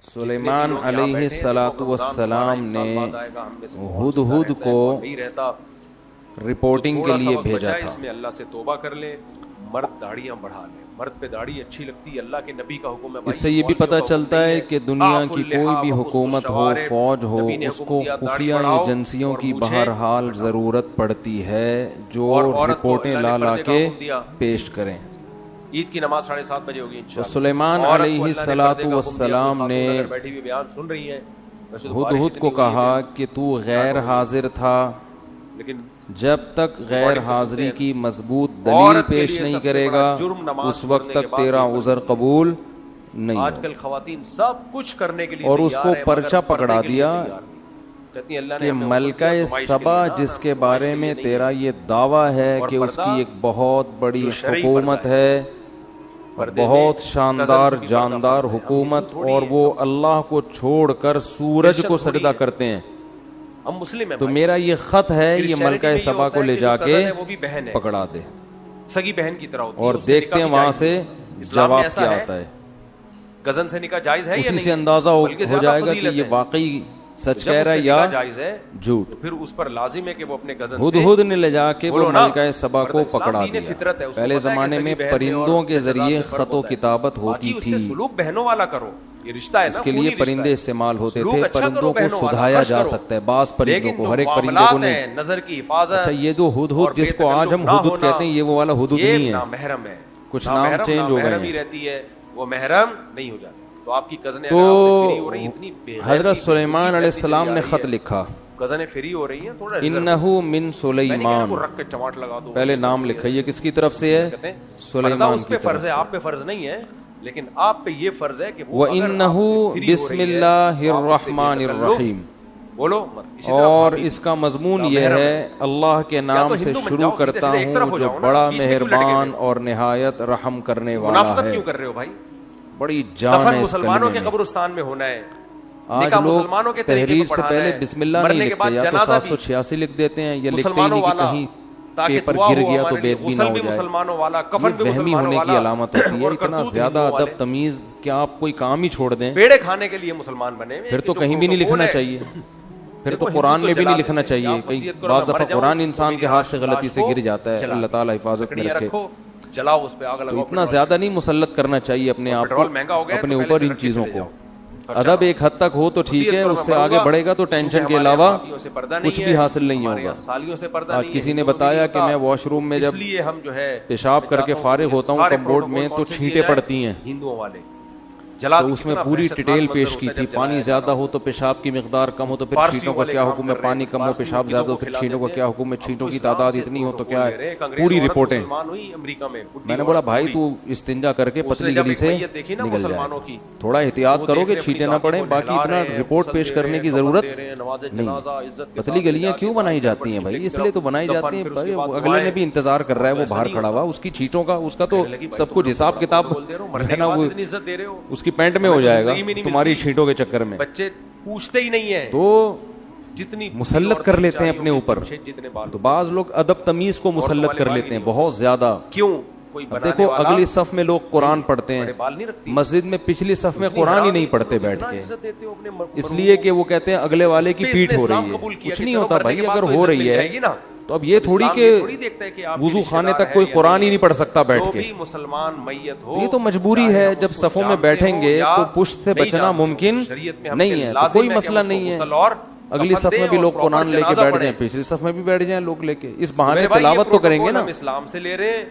سلیمان علیہ السلام نے ہدہد کو رپورٹنگ کے لیے بھیجا تھا. اس میں اللہ سے توبہ کر لیں, مرد داڑیاں بڑھا لیں, مرد پہ داڑھی اچھی لگتی ہے, اللہ کے نبی کا حکم ہے. اس سے یہ بھی پتہ چلتا ہے کہ دنیا کی کوئی بھی حکومت ہو, فوج ہو, اس کو خفیہ ایجنسیوں کی بہرحال ضرورت پڑتی ہے جو رپورٹیں لا لا کے پیش کریں. عید کی نماز 7:30 بجے ہوگی انشاءاللہ. سلیمان علیہ السلام نے بیٹھی ہوئی بیان سن رہی ہیں, ہدہد کو کہا کہ تو غیر حاضر تھا, لیکن جب تک غیر حاضری کی مضبوط دلیل پیش نہیں کرے گا اس وقت تک تیرا عذر قبول نہیں. آج کل خواتین سب کچھ کرنے کے لیے اور اس کو پرچہ پکڑا دیا کہ ملکہ سبا جس کے بارے میں تیرا یہ دعویٰ ہے کہ اس کی ایک بہت بڑی حکومت ہے, بہت شاندار جاندار حکومت, اور وہ اللہ کو چھوڑ کر سورج کو سجدہ کرتے ہیں, ہم مسلم ہیں, تو میرا یہ خط ہے, یہ ملکہ سبا کو لے جا کے پکڑا دے, سگی بہن کی طرح, اور دیکھتے ہیں وہاں سے جواب کیا آتا ہے. کزن سے نکاح جائز ہے یا اسی نہیں, سے اندازہ ہو جائے گا کہ یہ واقعی سچ کہہ رہا ہے یا جائز ہے جھوٹ. پھر اس پر لازم ہے کہ وہ اپنے کزن سے ہدہد نے لے جا کے وہ ملکہ سبا کو پکڑا دیا. پہلے زمانے میں پرندوں کے ذریعے خط و کتابت ہوتی تھی, سلوک بہنوں والا کرو, یہ رشتہ ہے نا, اس کے لیے پرندے استعمال ہوتے تھے. پرندوں کو سدھایا جا سکتا ہے, بعض پرندوں کو, ہر ایک پرندے کو نہیں. نظر کی حفاظت. اچھا یہ جو ہدہد جس کو آج ہم ہدہد کہتے ہیں, یہ وہ والا ہدہد نہیں ہے, محرم ہے, کچھ نام چینج ہو گئے ہیں. رہتی ہے وہ محرم نہیں ہو جاتی. تو آپ کی کزنیں تو حضرت سلیمان علیہ السلام نے خط لکھا, کزنیں فری ہو رہی ہیں, تھوڑا انہو من سلیمان, پہلے نام لکھا, یہ کس کی طرف سے ہے؟ سلیمان کی طرف سے. آپ پہ فرض نہیں ہے, لیکن آپ پہ یہ فرض ہے کہ وَإِنَّهُ بِسْمِ اللَّهِ الرَّحْمَنِ الرَّحِيمِ, بولو. اور اس کا مضمون یہ ہے, اللہ کے نام سے شروع کرتا ہوں جو بڑا مہربان اور نہایت رحم کرنے والا ہے. منافقت کیوں کر رہے ہو بھائی؟ بڑی جان ہے اس مسلمانوں کلمے کے میں. قبرستان میں ہونا ہے, آج لوگ تحریر سے پہلے بسم اللہ نہیں لکھتے, یا تو 786 لکھ دیتے ہیں, یا لکھتے ہی نہیں کہ کہیں پیپر گر گیا تو بید بھی نہ ہو جائے. یہ وہمی ہونے کی علامت ہوتی ہے. اتنا زیادہ ادب تمیز کہ آپ کوئی کام ہی چھوڑ دیں, پیڑے کھانے کے لیے مسلمان بنے, پھر تو کہیں بھی نہیں لکھنا چاہیے, پھر تو قرآن میں بھی نہیں لکھنا چاہیے. کئی بعض دفعہ قرآن انسان کے ہاتھ سے غلطی سے گر جاتا ہے, اللہ تعالیٰ حفاظت میں رکھے. جلاؤ, اس پہ آگ لگاؤ. اتنا زیادہ نہیں مسلط کرنا چاہیے اپنے آپ کو, اپنے اوپر ان چیزوں کو. ادب ایک حد تک ہو تو ٹھیک ہے, اس سے آگے بڑھے گا تو ٹینشن کے علاوہ کچھ بھی حاصل نہیں ہوگا. آج کسی نے بتایا کہ میں واش روم میں جب پیشاب کر کے فارغ ہوتا ہوں کمبورڈ میں تو چھینٹیں پڑتی ہیں, ہندوؤں والے, تو اس میں پوری ڈیٹیل پیش کی تھی. پانی زیادہ ہو تو پیشاب کی مقدار کم ہو تو پھر چھینٹوں کا کیا حکم ہے, پانی کم ہو پیشاب زیادہ ہو پھر چھینٹوں کا کیا حکم ہے, چھینٹوں کی تعداد اتنی ہو تو کیا ہے, پوری رپورٹیں. میں نے بولا بھائی تو استنجا کر کے پتلی گلی سے نکل جائے, تھوڑا احتیاط کرو کہ چھینٹیں نہ پڑیں, باقی اتنا رپورٹ پیش کرنے کی ضرورت نہیں. پتلی گلیاں کیوں بنائی جاتی ہیں بھائی؟ اس لیے تو بنائی جاتی ہیں بھائی, اگلے نے بھی انتظار کر رہا ہے, وہ باہر کھڑا ہوا, اس کی چھینٹوں کا اس کا تو سب کچھ حساب کتاب ہے نا, وہ اس کی پینٹ میں ہو جائے گا تمہاری چھینٹوں کے چکر میں. بچے پوچھتے ہی نہیں ہیں تو جتنی مسلط کر لیتے ہیں اپنے اوپر. تو بعض لوگ ادب تمیز کو مسلط کر لیتے ہیں بہت زیادہ. کیوں؟ دیکھو اگلی صف میں لوگ قرآن پڑھتے ہیں, مسجد میں پچھلی صف میں قرآن ہی نہیں پڑھتے بیٹھ کے, اس لیے کہ وہ کہتے ہیں اگلے والے کی پیٹھ ہو رہی ہے. کچھ نہیں ہوتا بھائی, اگر ہو رہی ہے تو اب یہ تھوڑی کہ وضو خانے تک کوئی قرآن ہی نہیں پڑھ سکتا بیٹھ کے. یہ تو مجبوری ہے, جب صفوں میں بیٹھیں گے تو پشت سے بچنا ممکن نہیں ہے, تو کوئی مسئلہ نہیں ہے. اگلی صف میں بھی لوگ قرآن لے کے بیٹھ جائیں, پچھلی صف میں بھی بیٹھ جائیں لوگ لے کے, اس بہانے تلاوت تو کریں گے نا. اسلام سے لے رہے,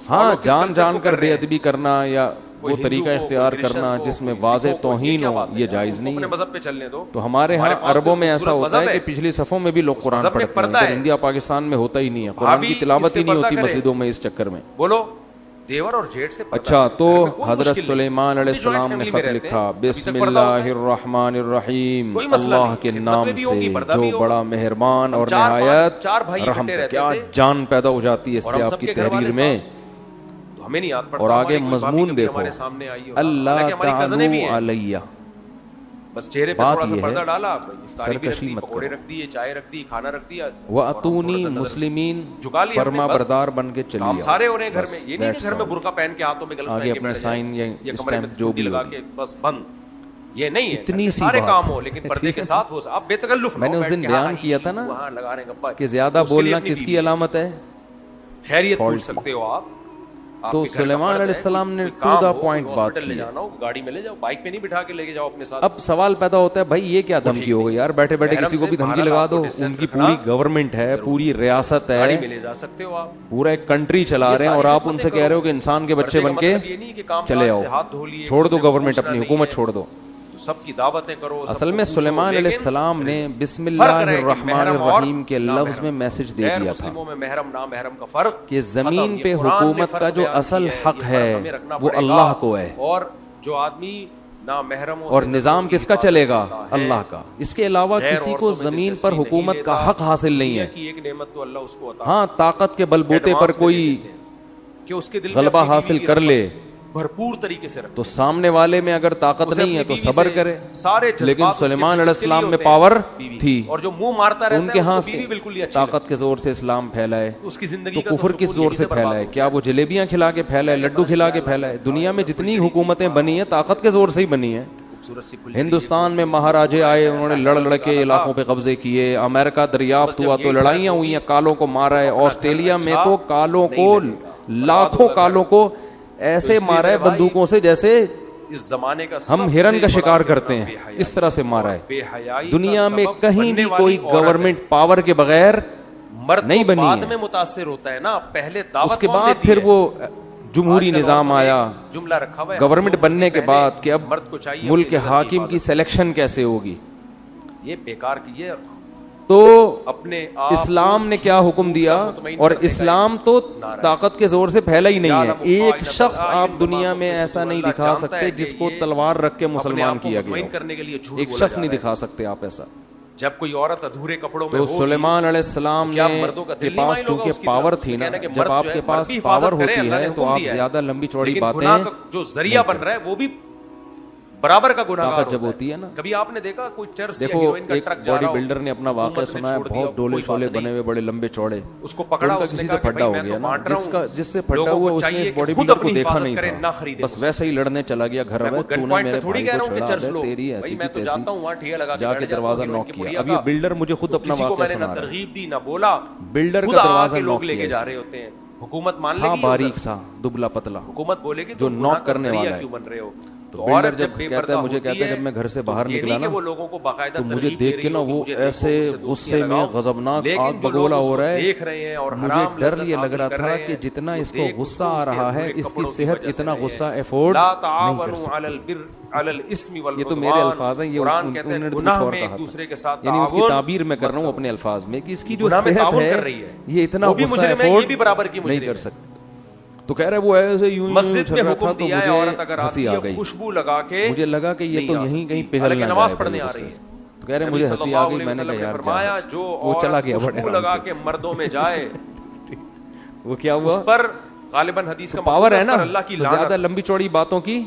ہاں جان جان کر بے ادبی کرنا یا وہ طریقہ اختیار کرنا جس میں واضح توہین ہو, یہ جائز نہیں ہے. تو ہمارے ہاں عربوں میں ایسا ہوتا ہے کہ پچھلی صفوں میں بھی لوگ قرآن پڑھتے ہیں, انڈیا پاکستان میں ہوتا ہی نہیں ہے, قرآن کی تلاوت ہی نہیں ہوتی مسجدوں میں اس چکر میں. بولو دیور اور جیٹ سے. اچھا تو حضرت سلیمان علیہ السلام نے خط لکھا, بسم اللہ الرحمن الرحیم, اللہ کے نام سے جو بڑا مہربان اور نہایت رحم. کیا جان پیدا ہو جاتی ہے اس سے آپ کی تحریر میں. اور آگے مضمون دیکھو, اللہ تعالی علیہ, بس چہرے پہ تھوڑا سا پردہ ڈالا, سرکشی مت کرو, چائے رکھ دی, کھانا رکھ دیا, وَأَتُونِي مُسْلِمِينَ, فرما بردار بن کے چلیے. ہم سارے ہو رہے ہیں گھر میں, یہ نہیں کہ گھر میں برقع پہن کے ہاتھوں میں گلس پہن کے اپنے سائن یا اسٹیمپ جو بھی لگا کے بس بند. یہ نہیں ہے اتنی سی سارے بات کام ہو لیکن پردے کے ساتھ ہو. آپ بے تکلف میں نے اس دن بیان کیا تھا نا کہ زیادہ بولنا کس کی علامت ہے؟ خیریت پوچھ سکتے ہو آپ. تو سلیمان علیہ السلام نے ٹو دا پوائنٹ بات کی. گاڑی میں لے جاؤ, بائک پہ نہیں بٹھا کے لے کے جاؤ اپنے ساتھ. اب سوال پیدا ہوتا ہے بھائی یہ کیا دھمکی ہو گئی یار, بیٹھے بیٹھے کسی کو بھی دھمکی لگا دو. ان کی پوری گورنمنٹ ہے, پوری ریاست ہے, گاڑی میں لے جا سکتے ہو آپ, پورا ایک کنٹری چلا رہے ہیں اور آپ ان سے کہہ رہے ہو کہ انسان کے بچے بن کے چلے آؤ, چھوڑ دو گورنمنٹ, اپنی حکومت چھوڑ دو. سب کی دعوتیں کرو. اصل میں سلیمان علیہ السلام نے بسم اللہ الرحمن الرحیم کے لفظ میں میسج دے دیا تھا محرم نامحرم کا فرق کہ زمین پہ حکومت کا جو اصل حق ہے وہ اللہ کو ہے, اور جو آدمی نامحرم اور نظام کس کا چلے گا؟ اللہ کا. اس کے علاوہ کسی کو زمین پر حکومت کا حق حاصل نہیں ہے. ایک نعمت تو اللہ اس کو عطا, ہاں طاقت کے بل بوتے پر کوئی کہ اس کے دل غلبہ حاصل کر لے بھرپور طریقے سے تو سامنے والے میں اگر طاقت نہیں ہے تو صبر کرے. لیکن سلیمان علیہ السلام میں پاور تھی, اور جو منہ مارتا رہتا ان کے ہاں سے طاقت کے زور سے اسلام پھیلائے, اس کی زندگی تو کفر کس زور سے پھیلائے؟ کیا وہ جلیبیاں کھلا کے پھیلائے, لڈو کھلا کے پھیلائے؟ دنیا میں جتنی حکومتیں بنی ہیں طاقت کے زور سے ہی بنی ہیں. ہندوستان میں مہاراجے آئے, انہوں نے لڑ لڑ کے علاقوں پہ قبضے کیے. امریکہ دریافت ہوا تو لڑائیاں ہوئی ہیں, کالوں کو مارا ہے. آسٹریلیا میں تو کالوں کو, لاکھوں کالوں کو ایسے مارا ہے بندوقوں سے جیسے اس زمانے کا ہم ہرن کا شکار کرتے ہیں, اس طرح سے مارا ہے. دنیا میں کہیں بھی کوئی گورنمنٹ پاور کے بغیر نہیں بنی بعد ہے. میں متاثر ہوتا ہے نا, پہلے دعوت اس کے بعد پھر وہ جمہوری نظام آیا جملہ رکھا ہوا ہے گورنمنٹ بننے کے بعد کہ اب ملک کے حاکم کی سلیکشن کیسے ہوگی. یہ بیکار کی ہے. تو اپنے اسلام نے کیا حکم دیا, اور اسلام تو طاقت کے زور سے پھیلا ہی نہیں ہے. ایک شخص آپ دنیا میں ایسا نہیں دکھا سکتے جس کو تلوار رکھ کے مسلمان کیا گیا, ایک شخص نہیں دکھا سکتے آپ ایسا. جب کوئی عورت ادھورے کپڑوں میں تو سلیمان علیہ السلام کے پاس چونکہ پاور تھی نا, جب آپ کے پاس پاور ہوتی ہے تو آپ زیادہ لمبی چوڑی باتیں جو ذریعہ بن رہا ہے وہ بھی برابر کا گناہگار جب ہوتی ہے نا. کبھی آپ نے دیکھا کوئی چرس دیکھو ایک باڈی بلڈر نے اپنا واقعہ سنایا, بہت ڈولے شولے بنے ہوئے بڑے لمبے چوڑے, اس کو پکڑا, کسی سے پھڈا ہو گیا نا, جس سے پھڈا ہوا اس نے اس باڈی بلڈر کو دیکھا نہیں تھا, بس ویسے ہی لڑنے چلا گیا. گھر میں تو نے میرے بھائی کو چھڑا دے, تیری ایسی کی تیسی, جا کے دروازہ نوک کیا. اب یہ بلڈر مجھے خود اپنا واقعہ سنا رہا ہے. ترغیب دی نہ بولا, بلڈر کا دروازہ لوگ نوک لے کے کیا, جا رہے ہوتے ہیں. حکومت مان لے گی, باریک سا دبلا پتلا, حکومت بولے گی جو نوک کرنے والا ہے. کیوں بن رہے ہو؟ تو بلڈر جب کہتا ہے, مجھے کہتا ہے جب میں گھر سے باہر نکلا نا تو مجھے دیکھ کے نا وہ ایسے غصے میں غضبناک آگ بگولا ہو رہا ہے. مجھے ڈر یہ لگ رہا تھا کہ جتنا اس کو غصہ آ رہا ہے اس کی صحت اتنا غصہ افورڈ نہیں کر سکتی. یہ تو میرے الفاظ ہیں, یہ انہوں نے کچھ اور کہا تھا, یعنی اس کی تعبیر میں کر رہا ہوں اپنے الفاظ میں کہ اس کی جو صحت ہے یہ اتنا غصہ افورڈ نہیں کر سکتی. تو کہہ رہے وہ ایسے یوں مسجد میں حکم دیا ہے, عورت اگر ہنسی آ گئی, خوشبو لگا کے, مجھے لگا کہ یہ تو یہیں کہیں پگھل نہ نماز پڑھنے آ رہی ہے. تو کہہ رہے مجھے ہنسی آ گئی, میں نے کہا یار جو وہ چلا گیا بڑے خوشبو لگا کے مردوں میں جائے وہ کیا ہوا, اس پر غالباً حدیث کا پاور ہے نا. اللہ کی زیادہ لمبی چوڑی باتوں کی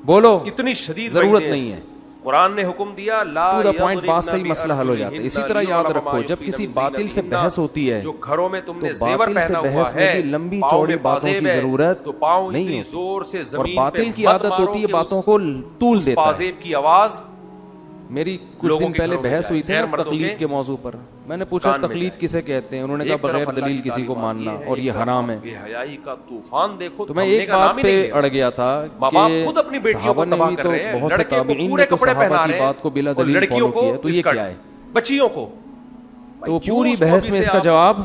بولو اتنی شدید ضرورت نہیں ہے. قرآن نے حکم دیا لا پوائنٹ بات صحیح مسئلہ حل ہو جاتا ہے. اسی طرح یاد رکھو جب کسی باطل سے بحث ہوتی ہے جو گھروں میں تم نے تو زیور باطل سے پہنا ہوا بحث میں ہے, بھی لمبی چوڑی باتوں کی ضرورت تو پاؤں نہیں اتنی ہوتی, زور سے اور زمین باطل کی عادت ہوتی ہے باتوں کو طول دیتا ہے. پازیب کی آواز. میری کچھ دن پہلے بحث ہوئی تھی تقلید کے موضوع پر, میں نے پوچھا تقلید کسے کہتے ہیں, انہوں نے کہا بغیر دلیل کسی کو ماننا, اور یہ حرام ہے. بے حیائی کا طوفان دیکھو. تو میں ایک بات پہ اڑ گیا تھا کہ صحابہ نے بھی تو بہت سے تابعین نے تو صحابہ کی بات کو بلا دلیل فالو کیا ہے, تو یہ کیا ہے؟ بچیوں کو تو پوری بحث میں اس کا جواب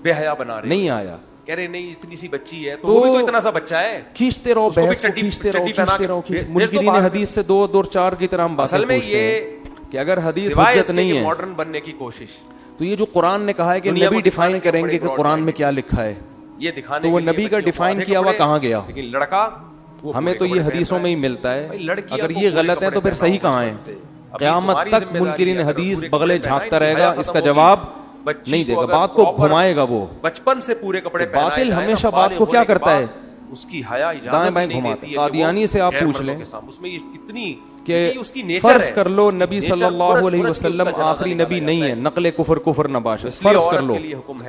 بے حیا بنا رہے نہیں آیا. کہہ رہے نہیں اتنی سی بچی ہے تو وہ بھی تو اتنا سا بچہ ہے. کھینچتے رہو بحث کو, کھینچتے رہو. منکرین حدیث سے دو چار کی طرح ہم باتیں پوچھتے ہیں کہ اگر حدیث حجت نہیں ہے, ماڈرن بننے کی کوشش. تو یہ جو قرآن نے کہا ہے کہ نبی ڈیفائن کریں گے کہ قرآن میں کیا لکھا ہے, یہ دکھانے تو وہ نبی کا ڈیفائن کیا ہوا کہاں گیا؟ لیکن لڑکا ہمیں تو یہ حدیثوں میں ہی ملتا ہے. اگر یہ غلط ہے تو پھر صحیح کہاں ہے؟ قیامت تک منکرین حدیث بغلے جھانکتا رہے گا, اس کا جواب نہیں دے گا, بات کو گھمائے گا. وہ بچپن سے پورے کپڑے باطل ہمیشہ بات کو کیا کرتا ہے, اس کی حیا دائیں بائیں گھماتا ہے. قادیانی سے آپ پوچھ لیں اس میں اتنی کہ فرض کر لو نبی صلی اللہ علیہ وسلم آخری نبی نہیں ہے, نقل کفر نہ باشد, فرض کر لو,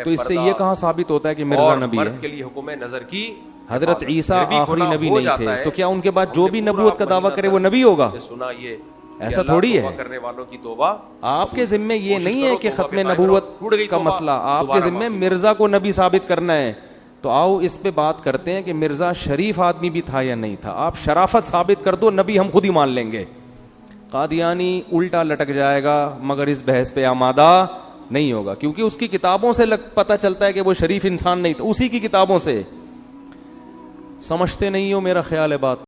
تو اس سے یہ کہاں ثابت ہوتا ہے کہ مرزا نبی ہے؟ مرد کے لیے حکم ہے نظر کی حضرت عیسیٰ آخری نبی نہیں تھے تو کیا ان کے بعد جو بھی نبوت کا دعویٰ کرے وہ نبی ہوگا؟ سنا یہ ایسا تھوڑی ہے. کرنے والوں کی توبہ. آپ کے ذمے یہ نہیں ہے کہ ختم نبوت کا مسئلہ آپ کے ذمے مرزا کو نبی ثابت کرنا ہے. تو آؤ اس پہ بات کرتے ہیں کہ مرزا شریف آدمی بھی تھا یا نہیں تھا. آپ شرافت ثابت کر دو, نبی ہم خود ہی مان لیں گے. قادیانی الٹا لٹک جائے گا مگر اس بحث پہ آمادہ نہیں ہوگا, کیونکہ اس کی کتابوں سے پتہ چلتا ہے کہ وہ شریف انسان نہیں تھا, اسی کی کتابوں سے. سمجھتے نہیں ہو, میرا خیال ہے بات.